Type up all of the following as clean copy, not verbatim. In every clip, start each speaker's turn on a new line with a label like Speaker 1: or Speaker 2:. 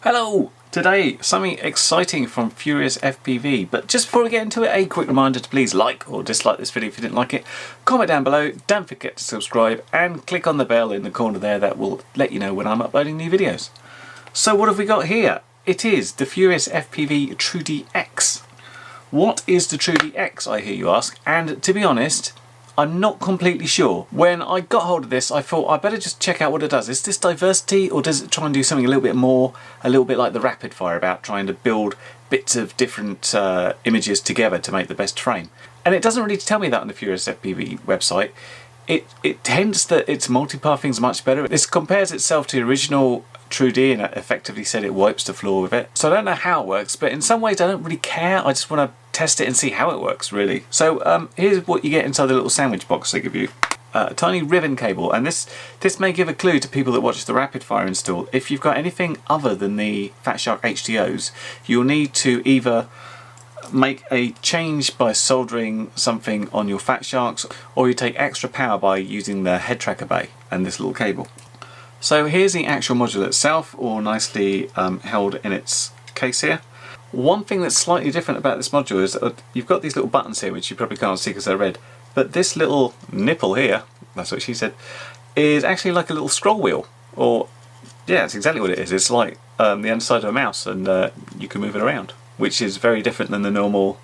Speaker 1: Hello! Today, something exciting from FuriousFPV, but just before we get into it, a quick reminder to please like or dislike this video if you didn't like it, comment down below, don't forget to subscribe and click on the bell in the corner there that will let you know when I'm uploading new videos. So what have we got here? It is the FuriousFPV True-D X. What is the True-D X, I hear you ask, and to be honest, I'm not completely sure. When I got hold of this, I thought I better just check out what it does. Is this diversity, or does it try and do something a little bit more, a little bit like the RapidFIRE, about trying to build bits of different images together to make the best frame? And it doesn't really tell me that on the FuriousFPV website. It tends that its multipathing is much better. This compares itself to the original True-D and effectively said it wipes the floor with it. So I don't know how it works, but in some ways I don't really care. I just want to test it and see how it works, really. So here's what you get inside the little sandwich box they give you. A tiny ribbon cable, and this may give a clue to people that watch the RapidFIRE install. If you've got anything other than the Fatshark HDOs, you'll need to either make a change by soldering something on your Fatsharks, or you take extra power by using the head tracker bay and this little cable. So here's the actual module itself, all nicely held in its case here. One thing that's slightly different about this module is that you've got these little buttons here, which you probably can't see because they're red, but this little nipple here, that's what she said, is actually like a little scroll wheel. Or, yeah, it's exactly what it is. It's like the underside of a mouse, and you can move it around, which is very different than the normal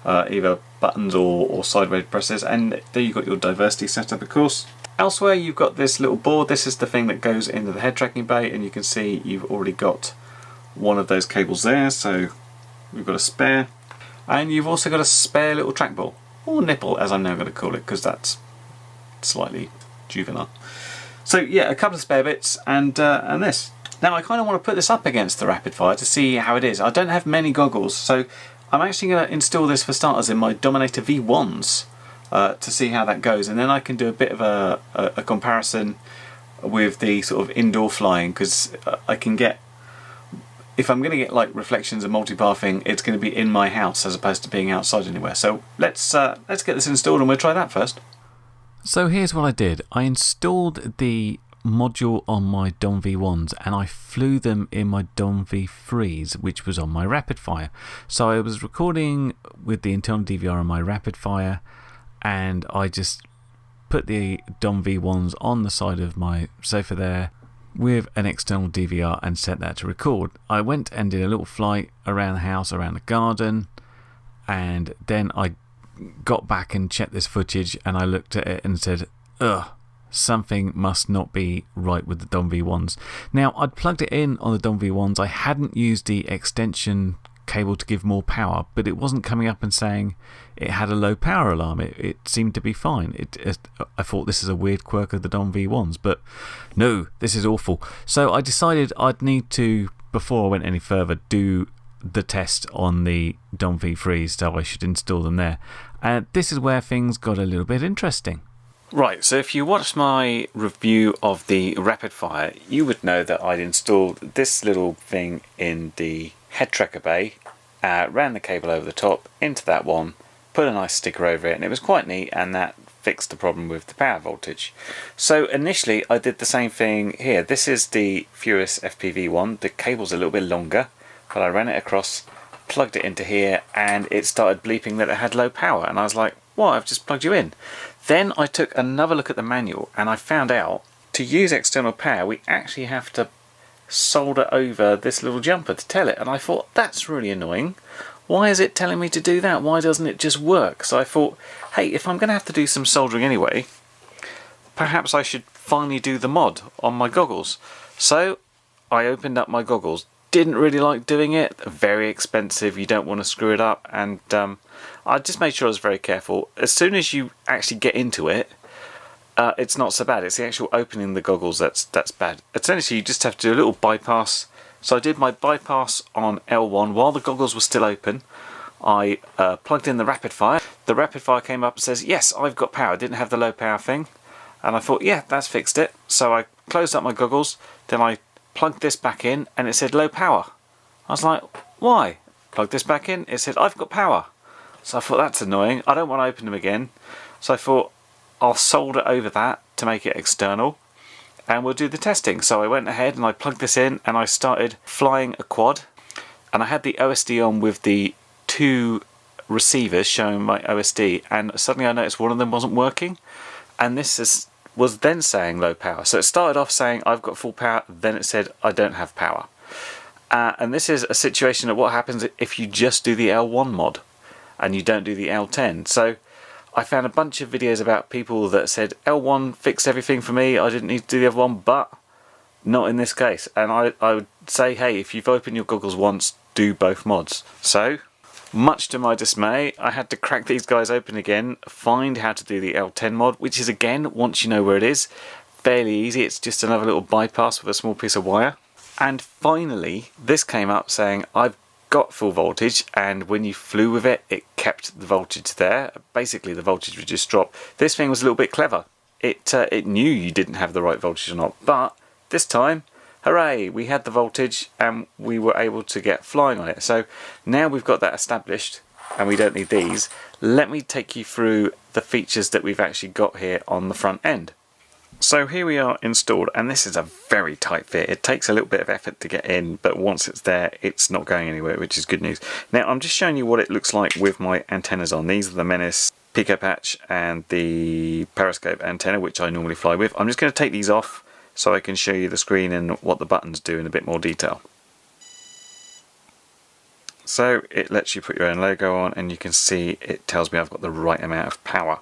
Speaker 1: either buttons or sideways presses. And there you've got your diversity setup, of course. Elsewhere you've got this little board. This is the thing that goes into the head tracking bay, and you can see you've already got one of those cables there, so we've got a spare. And you've also got a spare little trackball, or nipple as I'm now going to call it, because that's slightly juvenile. So yeah, a couple of spare bits and this. Now I kind of want to put this up against the RapidFIRE to see how it is. I don't have many goggles, so I'm actually going to install this for starters in my Dominator V1s. To see how that goes, and then I can do a bit of a comparison with the sort of indoor flying, because I can get, if I'm going to get like reflections and multipathing, it's going to be in my house as opposed to being outside anywhere. So let's get this installed and we'll try that first. So here's what I did. I installed the module on my Dom V1s and I flew them in my Dom V3s, which was on my RapidFIRE. So I was recording with the internal DVR on my RapidFIRE, and I just put the Dom V1s on the side of my sofa there with an external DVR and set that to record. I went and did a little flight around the house, around the garden, and then I got back and checked this footage, and I looked at it and said, ugh, something must not be right with the Dom V1s. Now, I'd plugged it in on the Dom V1s. I hadn't used the extension cable to give more power, but it wasn't coming up and saying it had a low power alarm. It seemed to be fine. I thought this is a weird quirk of the Dom V1s, but no, this is awful. So I decided I'd need to, before I went any further, do the test on the Dom V3s, so I should install them there. And this is where things got a little bit interesting. Right, so if you watched my review of the RapidFIRE, you would know that I'd installed this little thing in the head tracker bay, ran the cable over the top into that one, put a nice sticker over it, and it was quite neat, and that fixed the problem with the power voltage. So initially I did the same thing here. This is the FuriousFPV one. The cable's a little bit longer, but I ran it across, plugged it into here, and it started bleeping that it had low power, and I was like, what, I've just plugged you in. Then I took another look at the manual and I found out to use external power we actually have to solder over this little jumper to tell it, and I thought, that's really annoying. Why is it telling me to do that? Why doesn't it just work? So I thought, hey, if I'm going to have to do some soldering anyway, perhaps I should finally do the mod on my goggles. So I opened up my goggles. Didn't really like doing it, very expensive, you don't want to screw it up, and I just made sure I was very careful. As soon as you actually get into it, it's not so bad. It's the actual opening the goggles that's bad. Essentially you just have to do a little bypass. So I did my bypass on L1 while the goggles were still open. I plugged in the RapidFIRE. The RapidFIRE came up and says, yes, I've got power. I didn't have the low power thing, and I thought, yeah, that's fixed it. So I closed up my goggles, then I plugged this back in and it said low power. I was like, why? Plugged this back in, it said I've got power. So I thought, that's annoying, I don't want to open them again. So I thought I'll solder over that to make it external, and we'll do the testing. So I went ahead and I plugged this in and I started flying a quad, and I had the OSD on with the 2 receivers showing my OSD, and suddenly I noticed one of them wasn't working, and this was then saying low power. So it started off saying I've got full power, then it said I don't have power. And this is a situation of what happens if you just do the L1 mod and you don't do the L10. So I found a bunch of videos about people that said L1 fixed everything for me, I didn't need to do the other one, but not in this case. And I would say, hey, if you've opened your goggles once, do both mods. So, much to my dismay, I had to crack these guys open again, find how to do the L10 mod, which is, again, once you know where it is, fairly easy. It's just another little bypass with a small piece of wire. And finally, this came up saying I've got full voltage, and when you flew with it, it kept the voltage there. Basically, the voltage would just drop. This thing was a little bit clever. It knew you didn't have the right voltage or not, but this time, hooray, we had the voltage and we were able to get flying on it. So now we've got that established and we don't need these. Let me take you through the features that we've actually got here on the front end. So here we are installed, and this is a very tight fit. It takes a little bit of effort to get in, but once it's there, it's not going anywhere, which is good news. Now I'm just showing you what it looks like with my antennas on. These are the Menace Pico Patch and the Periscope antenna, which I normally fly with. I'm just going to take these off so I can show you the screen and what the buttons do in a bit more detail. So it lets you put your own logo on, and you can see it tells me I've got the right amount of power,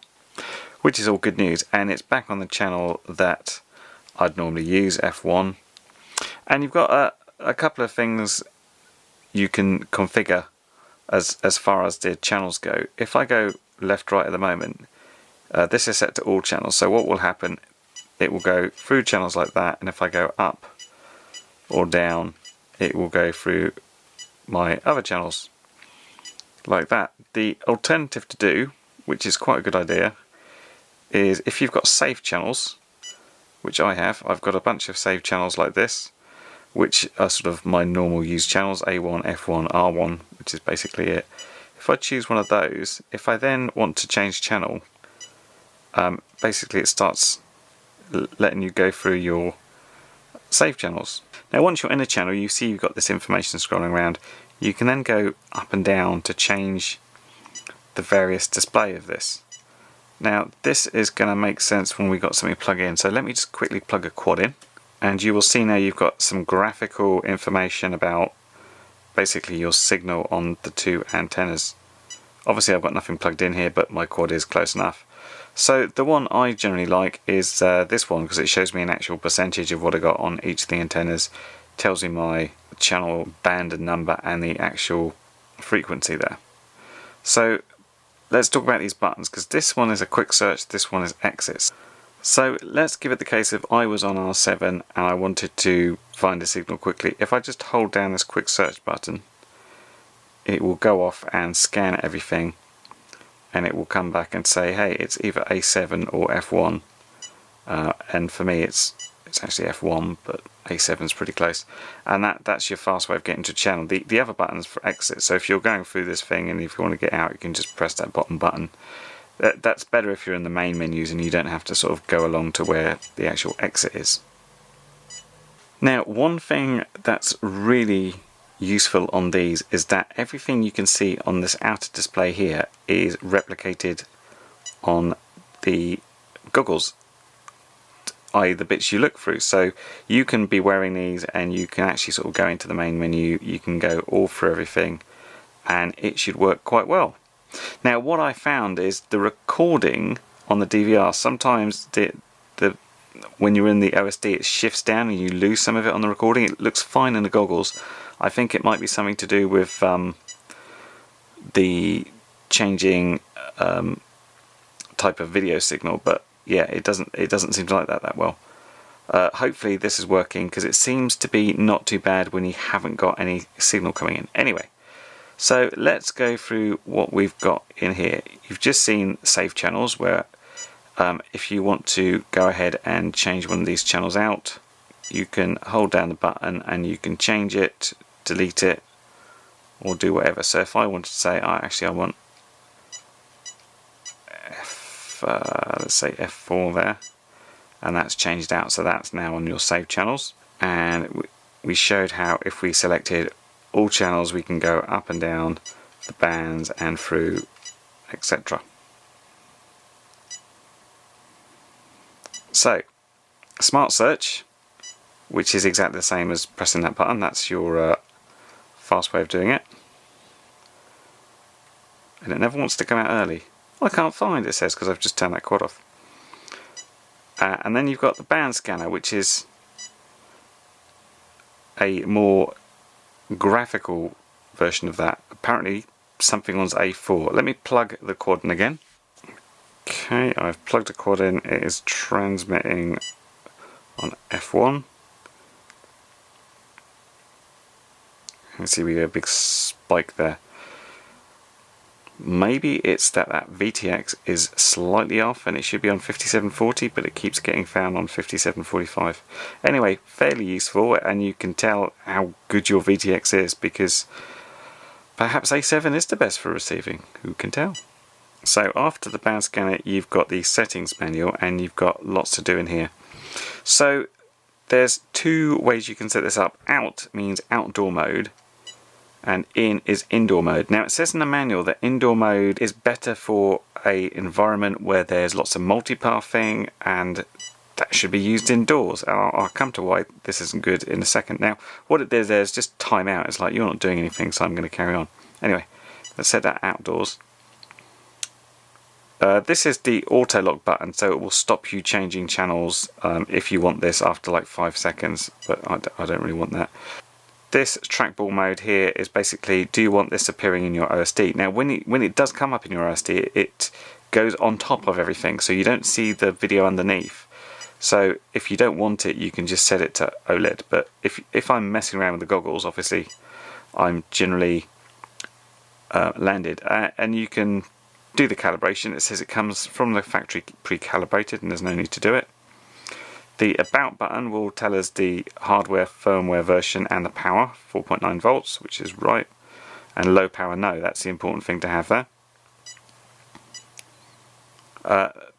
Speaker 1: which is all good news. And it's back on the channel that I'd normally use, F1. And you've got a couple of things you can configure as far as the channels go. If I go left, right at the moment, this is set to all channels. So what will happen, it will go through channels like that, and if I go up or down, it will go through my other channels like that. The alternative to do, which is quite a good idea, is if you've got saved channels, which I have, I've got a bunch of saved channels like this, which are sort of my normal used channels, A1, F1, R1, which is basically it. If I choose one of those, if I then want to change channel, basically it starts letting you go through your save channels. Now once you're in a channel, you see you've got this information scrolling around. You can then go up and down to change the various display of this. Now this is going to make sense when we got something plugged in. So let me just quickly plug a quad in, and you will see now you've got some graphical information about basically your signal on the 2 antennas. Obviously I've got nothing plugged in here, but my quad is close enough. So the one I generally like is this one, because it shows me an actual percentage of what I got on each of the antennas, tells me my channel band and number and the actual frequency there. So let's talk about these buttons, because this one is a quick search, this one is exits. So let's give it the case of I was on R7 and I wanted to find a signal quickly. If I just hold down this quick search button, it will go off and scan everything, and it will come back and say, hey, it's either A7 or F1, and for me it's actually F1, but A7 is pretty close, and that's your fast way of getting to channel. The other button's for exit, so if you're going through this thing and if you want to get out, you can just press that bottom button. That's better if you're in the main menus and you don't have to sort of go along to where the actual exit is. Now one thing that's really useful on these is that everything you can see on this outer display here is replicated on the goggles, i.e. the bits you look through. So you can be wearing these and you can actually sort of go into the main menu, you can go all through everything, and it should work quite well. Now what I found is the recording on the DVR, sometimes when you're in the OSD it shifts down and you lose some of it on the recording. It looks fine in the goggles. I think it might be something to do with the changing type of video signal, but yeah, it doesn't seem to like that well. Hopefully this is working, because it seems to be not too bad when you haven't got any signal coming in. Anyway, so let's go through what we've got in here. You've just seen save channels, where if you want to go ahead and change one of these channels out, you can hold down the button and you can change it, delete it, or do whatever. So if I wanted to say, I want let's say F4 there, and that's changed out, so that's now on your saved channels. And we showed how if we selected all channels we can go up and down the bands and through, etc. So Smart Search, which is exactly the same as pressing that button, that's your fast way of doing it. And it never wants to come out early. Well, I can't find it, says, because I've just turned that quad off. And then you've got the band scanner, which is a more graphical version of that. Apparently something on A4. Let me plug the quad in again. Okay, I've plugged the quad in. It is transmitting on F1. You can see we get a big spike there. Maybe it's that VTX is slightly off and it should be on 5740, but it keeps getting found on 5745. Anyway, fairly useful, and you can tell how good your VTX is because perhaps A7 is the best for receiving. Who can tell? So after the band scanner, you've got the settings manual and you've got lots to do in here. So there's two ways you can set this up. Out means outdoor mode, and in is indoor mode. Now it says in the manual that indoor mode is better for a environment where there's lots of multipathing, and that should be used indoors. And I'll come to why this isn't good in a second. Now what it does there is just time out. It's like you're not doing anything, so I'm going to carry on. Anyway, let's set that outdoors. This is the auto lock button, so it will stop you changing channels if you want this after like 5 seconds, but I don't really want that. This trackball mode here is basically, do you want this appearing in your OSD? Now when it does come up in your OSD, it goes on top of everything, so you don't see the video underneath. So if you don't want it, you can just set it to OLED, but if I'm messing around with the goggles, obviously I'm generally landed, and you can do the calibration. It says it comes from the factory pre-calibrated and there's no need to do it. The About button will tell us the hardware, firmware version and the power, 4.9 volts, which is right, and low power no, that's the important thing to have there.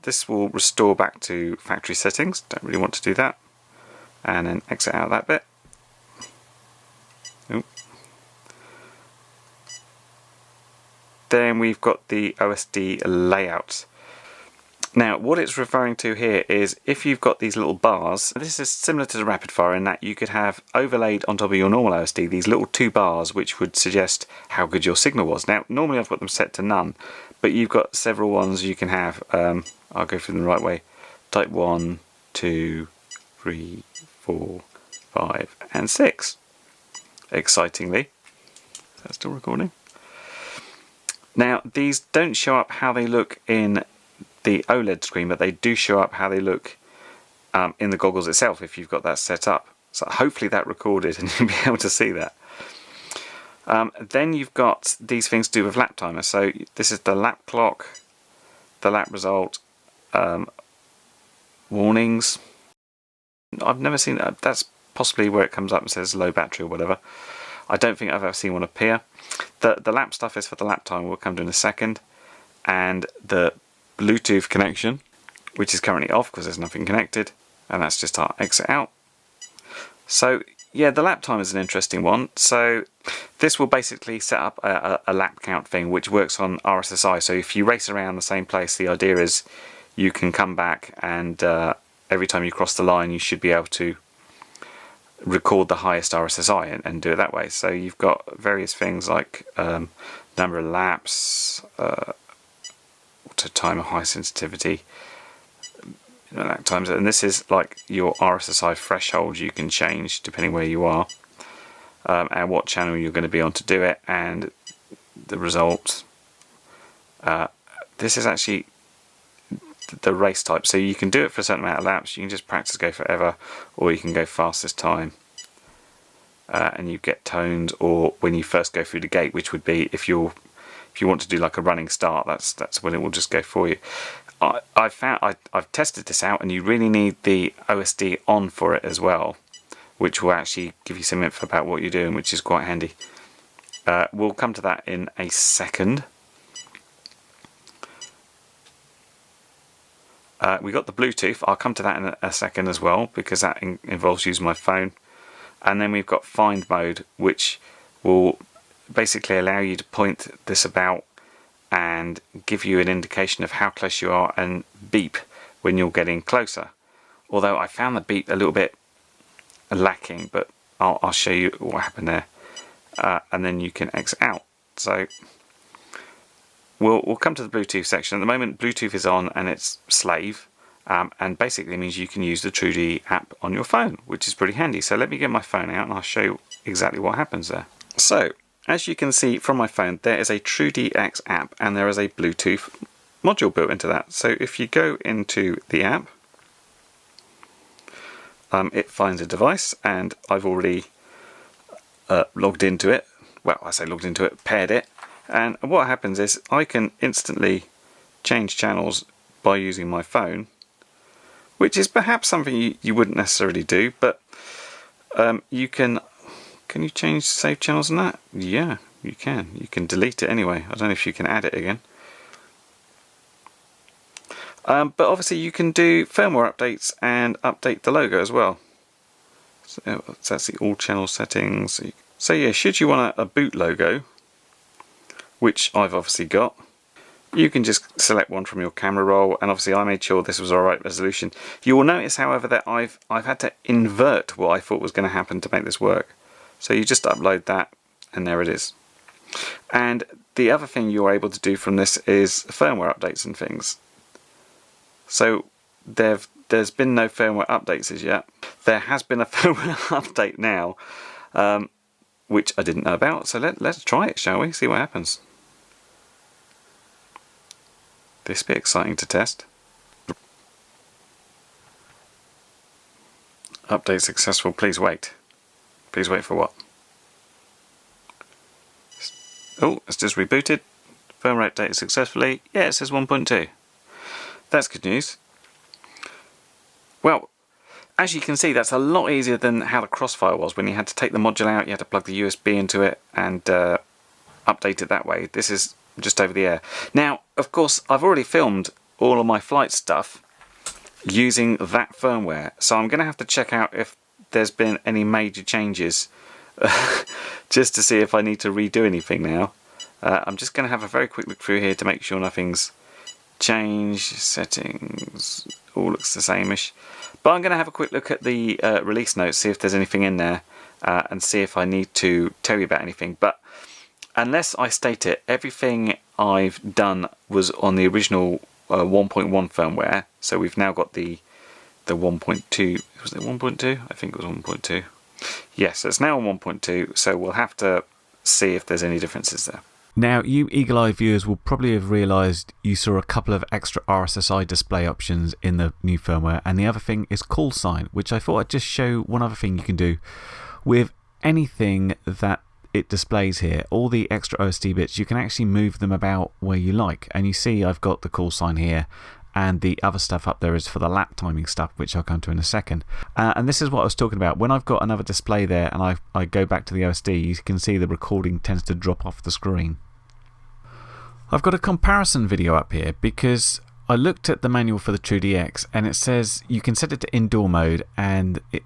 Speaker 1: This will restore back to factory settings, don't really want to do that, and then exit out that bit. Oop. Then we've got the OSD layout. Now what it's referring to here is if you've got these little bars, this is similar to the RapidFIRE in that you could have overlaid on top of your normal OSD these little 2 bars which would suggest how good your signal was. Now normally I've got them set to none, but you've got several ones you can have. I'll go through them the right way. Type 1, 2, 3, 4, 5 and 6. Excitingly. Is that still recording? Now these don't show up how they look in the OLED screen, but they do show up how they look in the goggles itself if you've got that set up. So hopefully that recorded and you'll be able to see that. Then you've got these things to do with lap timer. So this is the lap clock, the lap result, warnings. I've never seen that. That's possibly where it comes up and says low battery or whatever. I don't think I've ever seen one appear. The lap stuff is for the lap time, we'll come to in a second, and the Bluetooth connection, which is currently off because there's nothing connected, and that's just our exit out. So yeah, the lap time is an interesting one. So this will basically set up a lap count thing which works on RSSI. So if you race around the same place, the idea is you can come back and every time you cross the line you should be able to record the highest RSSI and do it that way. So you've got various things like number of laps, auto timer, high sensitivity, lap times, and this is like your RSSI threshold you can change depending where you are, and what channel you're going to be on to do it, and the result. This is actually the race type, so you can do it for a certain amount of laps. You can just practice go forever, or you can go fastest time, and you get tones, or when you first go through the gate, which would be if you want to do like a running start, that's when it will just go for you. I've tested this out, and you really need the OSD on for it as well, which will actually give you some info about what you're doing, which is quite handy. We'll come to that in a second. We got the Bluetooth. I'll come to that in a second as well, because that involves using my phone. And then we've got Find Mode, which will basically allow you to point this about and give you an indication of how close you are, and beep when you're getting closer. Although I found the beep a little bit lacking, but I'll show you what happened there. And then you can exit out. So we'll come to the Bluetooth section. At the moment, Bluetooth is on and it's slave, and basically means you can use the True-D app on your phone, which is pretty handy. So let me get my phone out and I'll show you exactly what happens there. So as you can see from my phone, there is a True-D X app and there is a Bluetooth module built into that. So if you go into the app, it finds a device, and I've already logged into it. Well, I say logged into it, paired it, and what happens is I can instantly change channels by using my phone, which is perhaps something you wouldn't necessarily do, but you can you change save channels on that? Yeah, you can. You can delete it anyway. I don't know if you can add it again. But obviously you can do firmware updates and update the logo as well. So that's the all channel settings. So yeah, should you want a boot logo, which I've obviously got, you can just select one from your camera roll, and obviously I made sure this was alright resolution. You will notice, however, that I've had to invert what I thought was going to happen to make this work. So you just upload that, and there it is. And the other thing you're able to do from this is firmware updates and things. So there's been no firmware updates as yet. There has been a firmware update now, which I didn't know about. So let's try it, shall we? See what happens. This will be exciting to test. Update successful. Please wait. Please wait for what? Oh, it's just rebooted. Firmware updated successfully. Yeah, it says 1.2. That's good news. Well, as you can see, that's a lot easier than how the Crossfire was. When you had to take the module out, you had to plug the USB into it and update it that way. This is just over the air. Now, of course, I've already filmed all of my flight stuff using that firmware, so I'm going to have to check out if there's been any major changes just to see if I need to redo anything now. I'm just going to have a very quick look through here to make sure nothing's changed. Settings, all looks the same-ish. But I'm going to have a quick look at the release notes, see if there's anything in there, and see if I need to tell you about anything. But unless I state it, everything I've done was on the original 1.1 firmware. So we've now got the 1.2. Was it 1.2? I think it was 1.2. Yes, it's now on 1.2. So we'll have to see if there's any differences there.
Speaker 2: Now, you eagle-eye viewers will probably have realised you saw a couple of extra RSSI display options in the new firmware, and the other thing is call sign, which I thought I'd just show one other thing you can do with anything that it displays here. All the extra OSD bits, you can actually move them about where you like, and you see I've got the call sign here, and the other stuff up there is for the lap timing stuff, which I'll come to in a second. And this is what I was talking about. When I've got another display there and I go back to the OSD, you can see the recording tends to drop off the screen. I've got a comparison video up here because I looked at the manual for the True-D X, and it says you can set it to indoor mode, and it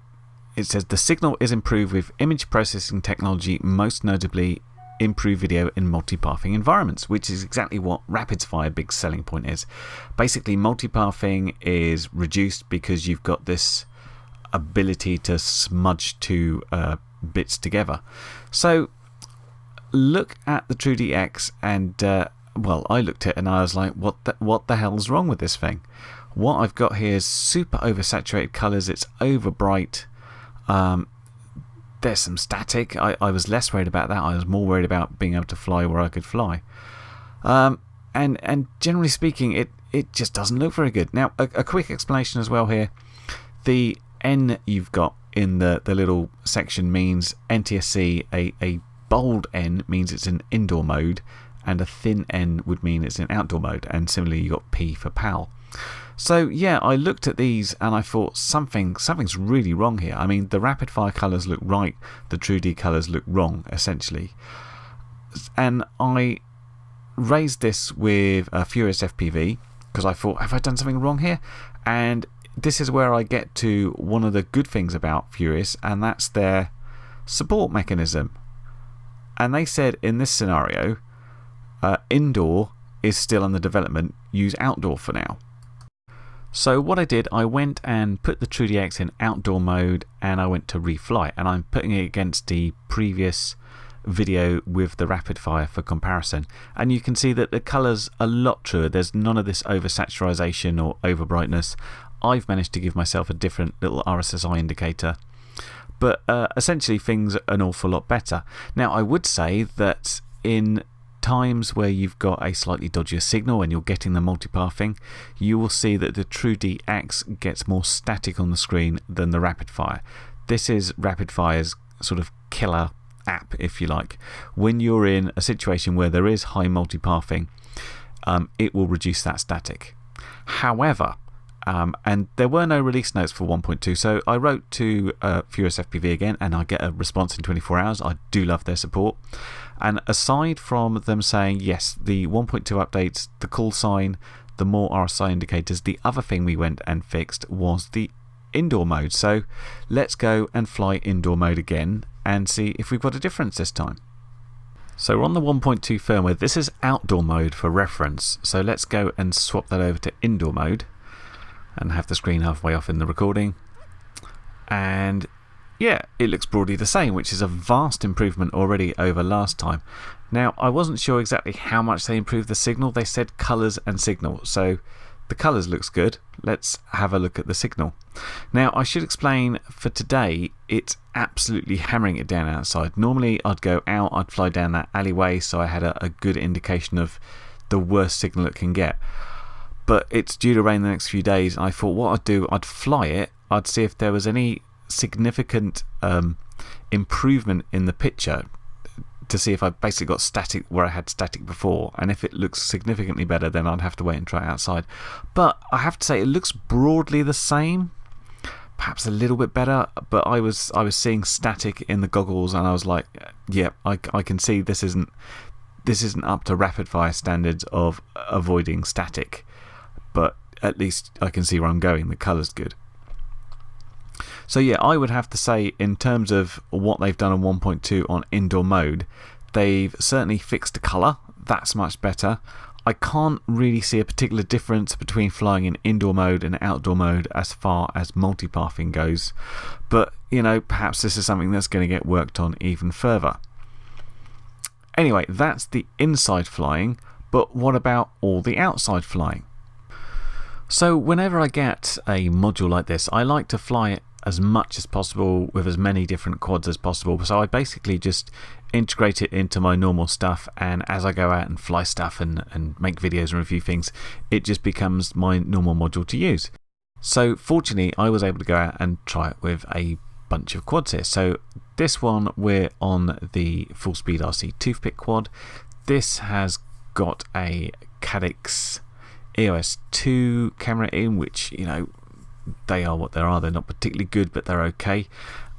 Speaker 2: says the signal is improved with image processing technology, most notably improved video in multipathing environments, which is exactly what RapidFIRE big selling point is. Basically, multipathing is reduced because you've got this ability to smudge two bits together. So look at the True-D X, and well, I looked at it and I was like, what the hell's wrong with this thing? What I've got here is super oversaturated colours. It's over bright. There's some static. I was less worried about that. I was more worried about being able to fly where I could fly. And generally speaking, it just doesn't look very good. Now, a quick explanation as well here. The N you've got in the little section means NTSC. A bold N means it's in indoor mode, and a thin N would mean it's in outdoor mode. And similarly, you've got P for PAL. So yeah, I looked at these and I thought something's really wrong here. I mean, the RapidFIRE colours look right, the True-D colours look wrong, essentially. And I raised this with FuriousFPV, because I thought, have I done something wrong here? And this is where I get to one of the good things about Furious, and that's their support mechanism. And they said in this scenario, indoor is still under development, use outdoor for now. So what I did, I went and put the True-D X in outdoor mode, and I went to refly, and I'm putting it against the previous video with the RapidFIRE for comparison, and you can see that the colours are a lot truer. There's none of this oversaturation or over brightness. I've managed to give myself a different little RSSI indicator, but essentially things are an awful lot better. Now I would say that in times where you've got a slightly dodgier signal and you're getting the multipathing, you will see that the True-D X gets more static on the screen than the RapidFIRE. This is RapidFIRE's sort of killer app, if you like. When you're in a situation where there is high multipathing, it will reduce that static. However, and there were no release notes for 1.2, so I wrote to FuriousFPV again, and I get a response in 24 hours. I do love their support. And aside from them saying, yes, the 1.2 updates, the call sign, the more RSI indicators, the other thing we went and fixed was the indoor mode. So let's go and fly indoor mode again and see if we've got a difference this time. So we're on the 1.2 firmware. This is outdoor mode for reference. So let's go and swap that over to indoor mode and have the screen halfway off in the recording. And yeah, it looks broadly the same, which is a vast improvement already over last time. Now, I wasn't sure exactly how much they improved the signal. They said colours and signal. So the colours looks good. Let's have a look at the signal. Now, I should explain, for today, it's absolutely hammering it down outside. Normally, I'd go out, I'd fly down that alleyway, so I had a good indication of the worst signal it can get. But it's due to rain the next few days, and I thought what I'd do, I'd fly it, I'd see if there was any significant improvement in the picture, to see if I basically got static where I had static before, and if it looks significantly better, then I'd have to wait and try it outside. But I have to say, it looks broadly the same, perhaps a little bit better, but I was seeing static in the goggles, and I was like, yeah, I can see this isn't up to RapidFIRE standards of avoiding static, but at least I can see where I'm going. The colour's good. So yeah, I would have to say, in terms of what they've done on 1.2 on indoor mode, they've certainly fixed the colour. That's much better. I can't really see a particular difference between flying in indoor mode and outdoor mode as far as multipathing goes, but you know, perhaps this is something that's going to get worked on even further. Anyway, that's the inside flying, but what about all the outside flying? So whenever I get a module like this, I like to fly it as much as possible with as many different quads as possible. So I basically just integrate it into my normal stuff, and as I go out and fly stuff and make videos and review things, it just becomes my normal module to use. So fortunately, I was able to go out and try it with a bunch of quads here. So this one, we're on the full speed RC toothpick quad. This has got a Caddx EOS 2 camera in, which, you know, they are what they are. They're not particularly good, but they're okay,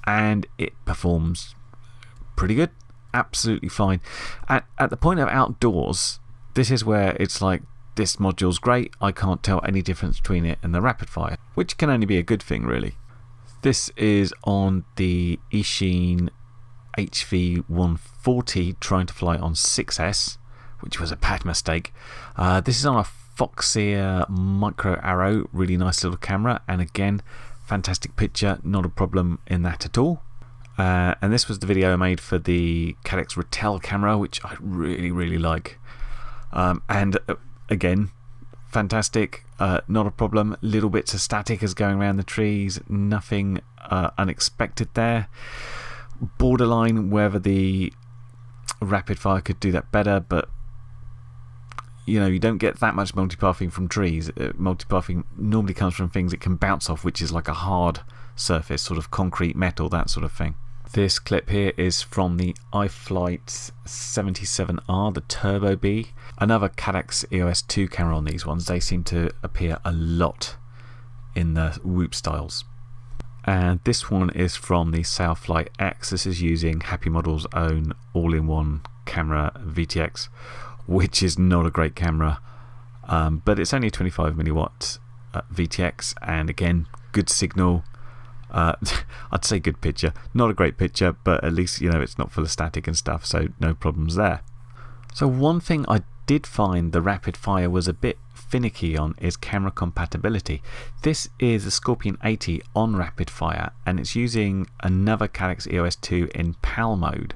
Speaker 2: and it performs pretty good, absolutely fine. At the point of outdoors, this is where it's like, this module's great, I can't tell any difference between it and the RapidFIRE, which can only be a good thing, really. This is on the Eachine HV140, trying to fly on 6S, which was a bad mistake. This is on a Foxeer micro arrow, really nice little camera, and again, fantastic picture, not a problem in that at all. And this was the video I made for the Caddx Ratel camera, which I really like. And again, fantastic, not a problem. Little bits of static is going around the trees, nothing unexpected there. Borderline whether the RapidFIRE could do that better, but you know, you don't get that much multipathing from trees. Multipathing normally comes from things it can bounce off, which is like a hard surface, sort of concrete, metal, that sort of thing. This clip here is from the iFlight 77R, the Turbo B. Another Caddx EOS 2 camera on these ones. They seem to appear a lot in the Whoop styles. And this one is from the Sailflight X. This is using Happy Model's own all-in-one camera VTX, which is not a great camera. but it's only a 25 milliwatt VTX, and again, good signal. I'd say good picture, not a great picture, but at least it's not full of static and stuff, so no problems there. So one thing I did find the RapidFIRE was a bit finicky on is camera compatibility. This is a Scorpion 80 on RapidFIRE, and it's using another Calyx EOS 2 in PAL mode.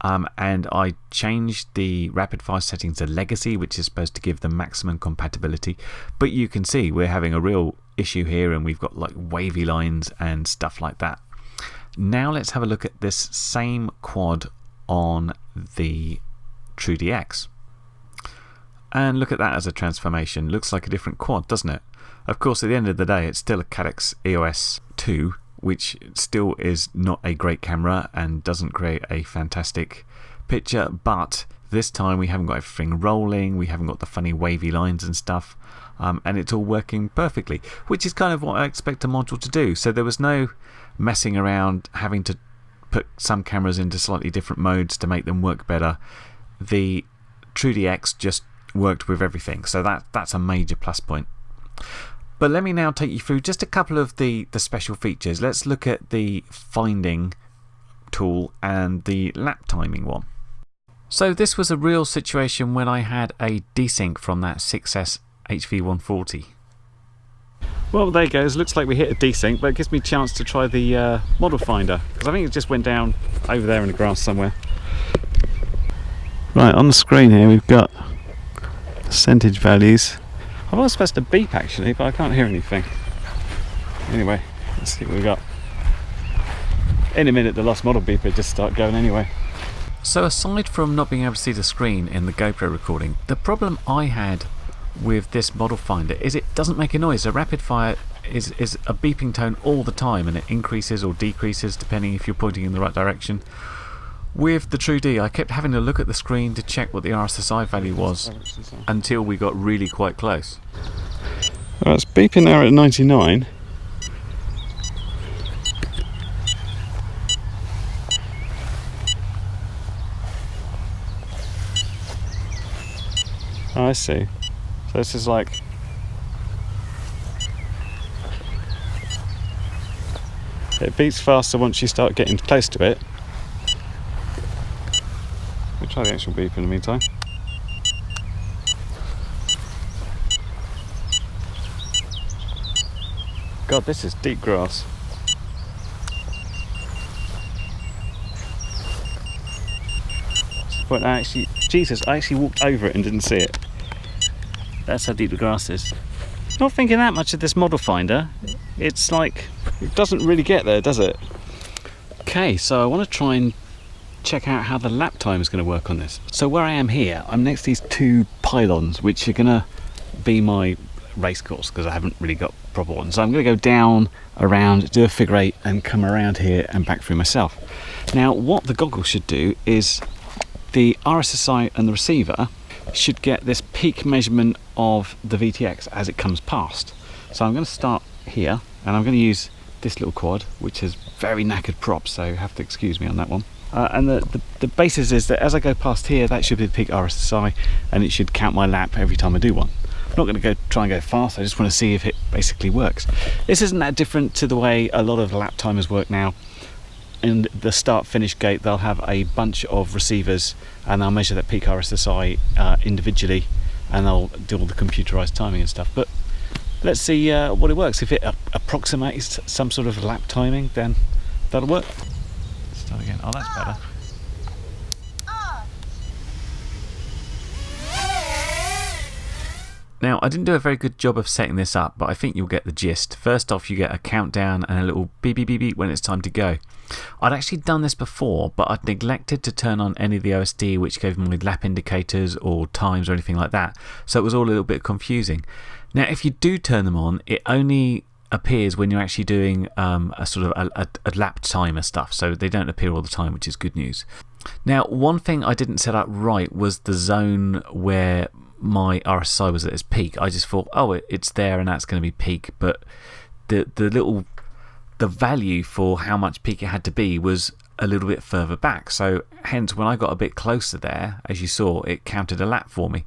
Speaker 2: And I changed the RapidFIRE settings to Legacy, which is supposed to give them maximum compatibility, but you can see we're having a real issue here, and we've got like wavy lines and stuff like that. Now let's have a look at this same quad on the True-D X, and look at that as a transformation. Looks like a different quad, doesn't it? Of course, at the end of the day, it's still a Calyx EOS 2, which still is not a great camera and doesn't create a fantastic picture, but this time we haven't got everything rolling, we haven't got the funny wavy lines and stuff, and it's all working perfectly, which is kind of what I expect a module to do. So there was no messing around having to put some cameras into slightly different modes to make them work better. The True-D X just worked with everything, so that's a major plus point. But let me now take you through just a couple of the special features. Let's look at the finding tool and the lap timing one. So this was a real situation when I had a desync from that 6S HV140. Well, there it goes. Looks like we hit a desync, but it gives me a chance to try the model finder, because I think it just went down over there in the grass somewhere. Right, on the screen here we've got percentage values. I was supposed to beep actually, but I can't hear anything. Anyway, let's see what we got. In a minute the lost model beeper just start going anyway. So aside from not being able to see the screen in the GoPro recording, the problem I had with this model finder is it doesn't make a noise. The RapidFIRE is a beeping tone all the time, and it increases or decreases depending if you're pointing in the right direction. With the True-D, I kept having to look at the screen to check what the RSSI value was until we got really quite close. Well, it's beeping now at 99. Oh, I see. So this is like... it beats faster once you start getting close to it. We'll try the actual beep in the meantime. God, this is deep grass. But Jesus, I actually walked over it and didn't see it. That's how deep the grass is. Not thinking that much of this model finder. It's like, it doesn't really get there, does it? Okay, so I want to try and check out how the lap time is going to work on this. So where I am here, I'm next to these two pylons, which are going to be my race course, because I haven't really got proper ones. So I'm going to go down, around, do a figure eight, and come around here and back through myself. Now, what the goggles should do is the RSSI and the receiver should get this peak measurement of the VTX as it comes past. So I'm going to start here, and I'm going to use this little quad, which has very knackered props, so you have to excuse me on that one. And the basis is that as I go past here, that should be the peak RSSI, and it should count my lap every time I do one. I'm not going to try and go fast, I just want to see if it basically works. This isn't that different to the way a lot of lap timers work now. In the start-finish gate, they'll have a bunch of receivers, and they'll measure that peak RSSI individually, and they'll do all the computerized timing and stuff. But let's see what it works. If it approximates some sort of lap timing, then that'll work. Start again. Oh, that's better. Now, I didn't do a very good job of setting this up, but I think you'll get the gist. First off, you get a countdown and a little beep beep beep beep when it's time to go. I'd actually done this before, but I'd neglected to turn on any of the OSD which gave me lap indicators or times or anything like that, so it was all a little bit confusing. Now, if you do turn them on, it only appears when you're actually doing a sort of a lap timer stuff, so they don't appear all the time, which is good news. Now, one thing I didn't set up right was the zone where my RSI was at its peak. I just thought, oh, it's there and that's going to be peak, but the value for how much peak it had to be was a little bit further back. So hence when I got a bit closer there, as you saw, it counted a lap for me.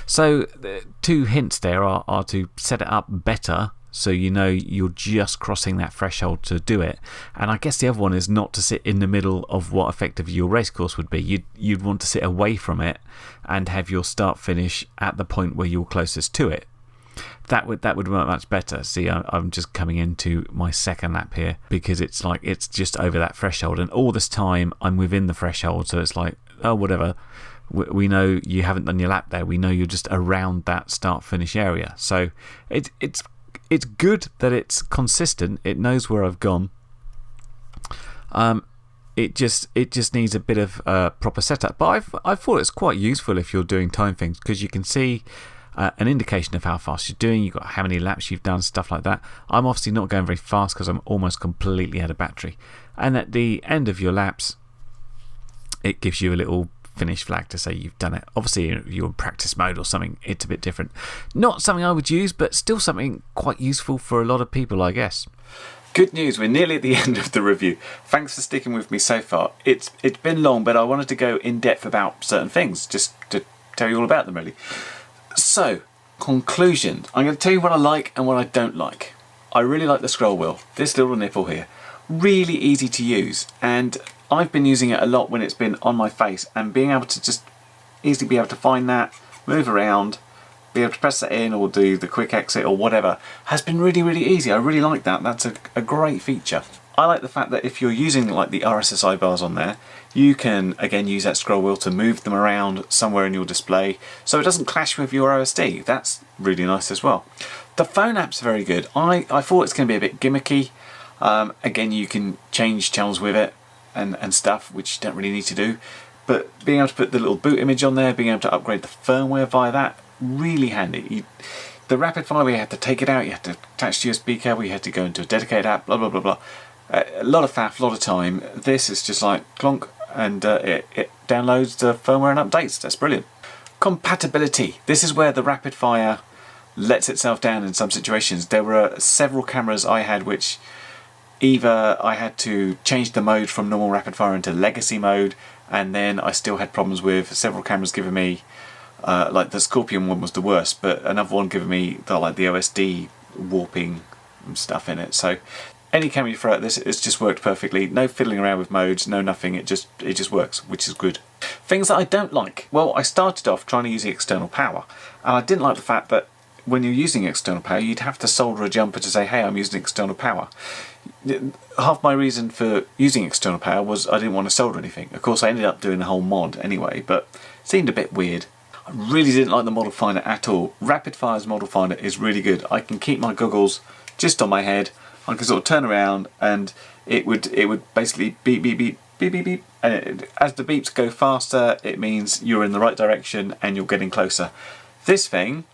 Speaker 2: So the 2 hints there are to set it up better, so you know you're just crossing that threshold to do it. And I guess the other one is not to sit in the middle of what effectively your race course would be. You'd want to sit away from it and have your start finish at the point where you're closest to it. That would work much better. See, I'm just coming into my second lap here because it's just over that threshold, and all this time I'm within the threshold, so it's like, oh, whatever. We know you haven't done your lap there. We know you're just around that start finish area. So it's good that it's consistent. It knows where I've gone. It just needs a bit of proper setup. But I thought it's quite useful if you're doing time things, because you can see an indication of how fast you're doing. You've got how many laps you've done, stuff like that. I'm obviously not going very fast because I'm almost completely out of battery. And at the end of your laps, it gives you a little finish flag to say you've done it. Obviously, you're in practice mode or something, it's a bit different. Not something I would use, but still something quite useful for a lot of people, I guess.
Speaker 1: Good news, we're nearly at the end of the review. Thanks for sticking with me so far. It's been long, but I wanted to go in depth about certain things, just to tell you all about them, really. So, conclusion. I'm going to tell you what I like and what I don't like. I really like the scroll wheel. This little nipple here. Really easy to use, and I've been using it a lot when it's been on my face, and being able to just easily be able to find that, move around, be able to press that in or do the quick exit or whatever has been really, really easy. I really like that. That's a great feature. I like the fact that if you're using like the RSSI bars on there, you can again use that scroll wheel to move them around somewhere in your display so it doesn't clash with your OSD. That's really nice as well. The phone app's very good. I thought it's going to be a bit gimmicky. Again, you can change channels with it and stuff, which you don't really need to do. But being able to put the little boot image on there, being able to upgrade the firmware via that, really handy. The RapidFIRE, you have to take it out, you have to attach the USB cable, you have to go into a dedicated app, blah, blah, blah, blah. A lot of faff, a lot of time. This is just like clonk, and it downloads the firmware and updates. That's brilliant. Compatibility. This is where the RapidFIRE lets itself down in some situations. There were several cameras I had which either I had to change the mode from normal RapidFIRE into legacy mode, and then I still had problems with several cameras giving me, like the Scorpion one was the worst, but another one giving me the OSD warping and stuff in it. So any camera you throw at this, it's just worked perfectly. No fiddling around with modes, no nothing. It just works, which is good. Things that I don't like. Well, I started off trying to use the external power, and I didn't like the fact that when you're using external power, you'd have to solder a jumper to say, hey, I'm using external power. Half my reason for using external power was I didn't want to solder anything. Of course, I ended up doing the whole mod anyway, but it seemed a bit weird. I really didn't like the model finder at all. RapidFIRE's model finder is really good. I can keep my goggles just on my head. I can sort of turn around and it would basically beep, beep, beep, beep, beep, beep. And as the beeps go faster, it means you're in the right direction and you're getting closer. This thing,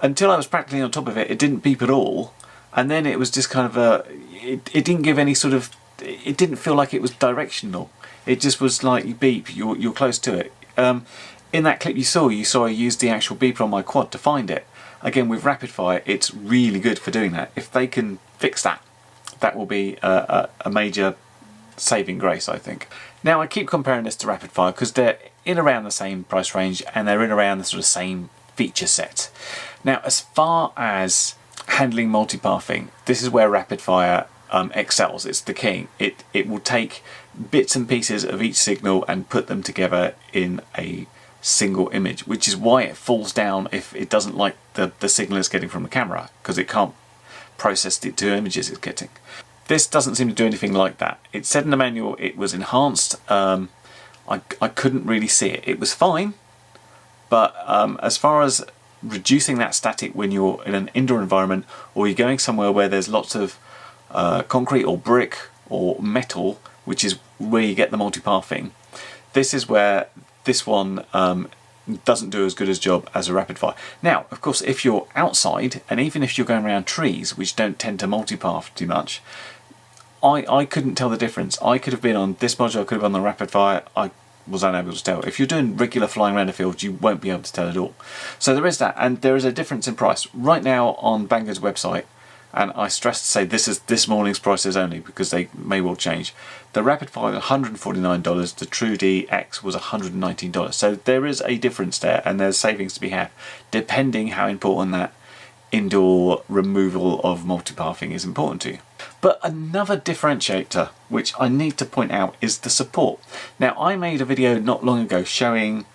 Speaker 1: until I was practically on top of it, it didn't beep at all. And then it was just kind of it didn't give any sort of, it didn't feel like it was directional. It just was like, you beep, you're close to it. In that clip you saw I used the actual beeper on my quad to find it. Again, with RapidFIRE, it's really good for doing that. If they can fix that, that will be a major saving grace, I think. Now, I keep comparing this to RapidFIRE because they're in around the same price range and they're in around the sort of same feature set. Now, as far as handling multipathing, this is where RapidFIRE excels. It's the king. It will take bits and pieces of each signal and put them together in a single image, which is why it falls down if it doesn't like the signal it's getting from the camera, because it can't process the two images it's getting. This doesn't seem to do anything like that. It said in the manual it was enhanced. I couldn't really see it. It was fine, but as far as reducing that static when you're in an indoor environment or you're going somewhere where there's lots of concrete or brick or metal, which is where you get the multipathing, this is where this one doesn't do as good a job as a RapidFIRE. Now, of course, if you're outside, and even if you're going around trees, which don't tend to multipath too much, I couldn't tell the difference. I could have been on this module, I could have been on the RapidFIRE, I was unable to tell. If you're doing regular flying around the field, you won't be able to tell at all. So there is that, and there is a difference in price. Right now on Banggood's website, and I stress to say this is this morning's prices only because they may well change. The RapidFIRE was $149, the True-D X was $119. So there is a difference there, and there's savings to be had, depending how important that indoor removal of multipathing is important to you. But another differentiator which I need to point out is the support. Now, I made a video not long ago showing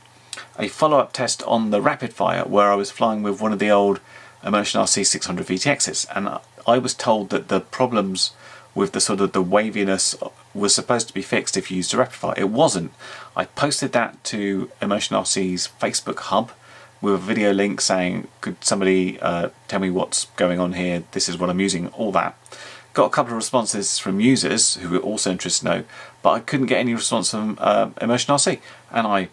Speaker 1: a follow-up test on the RapidFIRE where I was flying with one of the old Immersion RC 600 VTXs, and I was told that the problems with the sort of the waviness was supposed to be fixed if you used the RapidFIRE. It wasn't. I posted that to Immersion RC's Facebook hub with a video link saying, could somebody tell me what's going on here, this is what I'm using, all that. Got a couple of responses from users who were also interested to know, but I couldn't get any response from Immersion RC, and I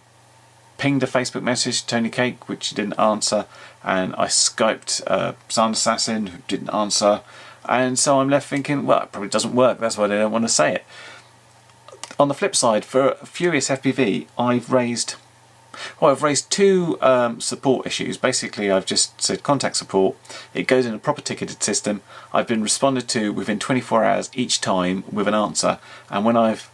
Speaker 1: pinged a Facebook message to Tony Cake, which he didn't answer, and I Skyped Sound Assassin, who didn't answer, and so I'm left thinking, well, it probably doesn't work, that's why they don't want to say it. On the flip side, for FuriousFPV, I've raised two support issues. Basically, I've just said contact support, it goes in a proper ticketed system, I've been responded to within 24 hours each time with an answer, and when I've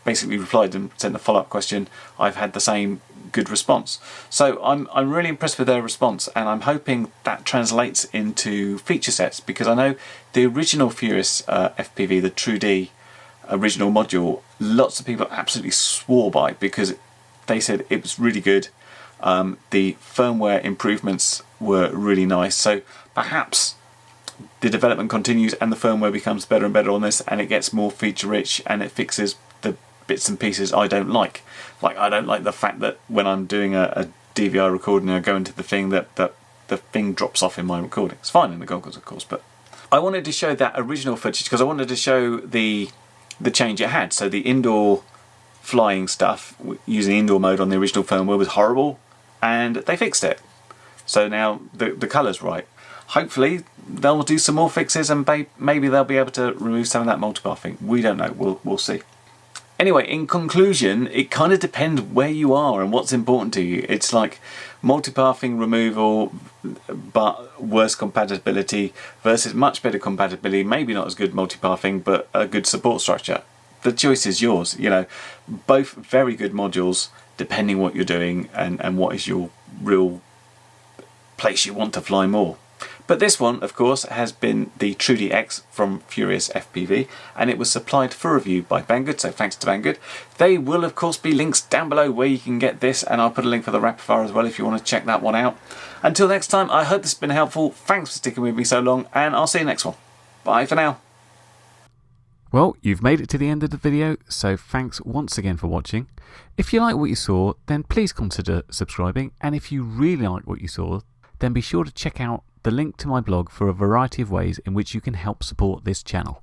Speaker 1: basically replied and sent a follow-up question, I've had the same good response. So I'm really impressed with their response, and I'm hoping that translates into feature sets, because I know the original Furious FPV, the True-D original module, lots of people absolutely swore by because they said it was really good. The firmware improvements were really nice, so perhaps the development continues and the firmware becomes better and better on this, and it gets more feature rich and it fixes the bits and pieces I don't like. Like, I don't like the fact that when I'm doing a DVR recording and I go into the thing that the thing drops off in my recording. It's fine in the goggles, of course, but I wanted to show that original footage because I wanted to show the change it had. So the indoor flying stuff using indoor mode on the original firmware was horrible, and they fixed it. So now the colour's right. Hopefully they'll do some more fixes, and maybe they'll be able to remove some of that multipathing. We don't know. We'll see. Anyway, in conclusion, it kind of depends where you are and what's important to you. It's like multipathing removal but worse compatibility versus much better compatibility, maybe not as good multipathing but a good support structure. The choice is yours. You know, both very good modules depending what you're doing and what is your real place you want to fly more. But this one, of course, has been the True-D X from FuriousFPV, and it was supplied for review by Banggood, so thanks to Banggood. They will, of course, be links down below where you can get this, and I'll put a link for the RapidFIRE as well if you want to check that one out. Until next time, I hope this has been helpful. Thanks for sticking with me so long, and I'll see you next one. Bye for now.
Speaker 2: Well, you've made it to the end of the video, so thanks once again for watching. If you like what you saw, then please consider subscribing, and if you really like what you saw, then be sure to check out the link to my blog for a variety of ways in which you can help support this channel.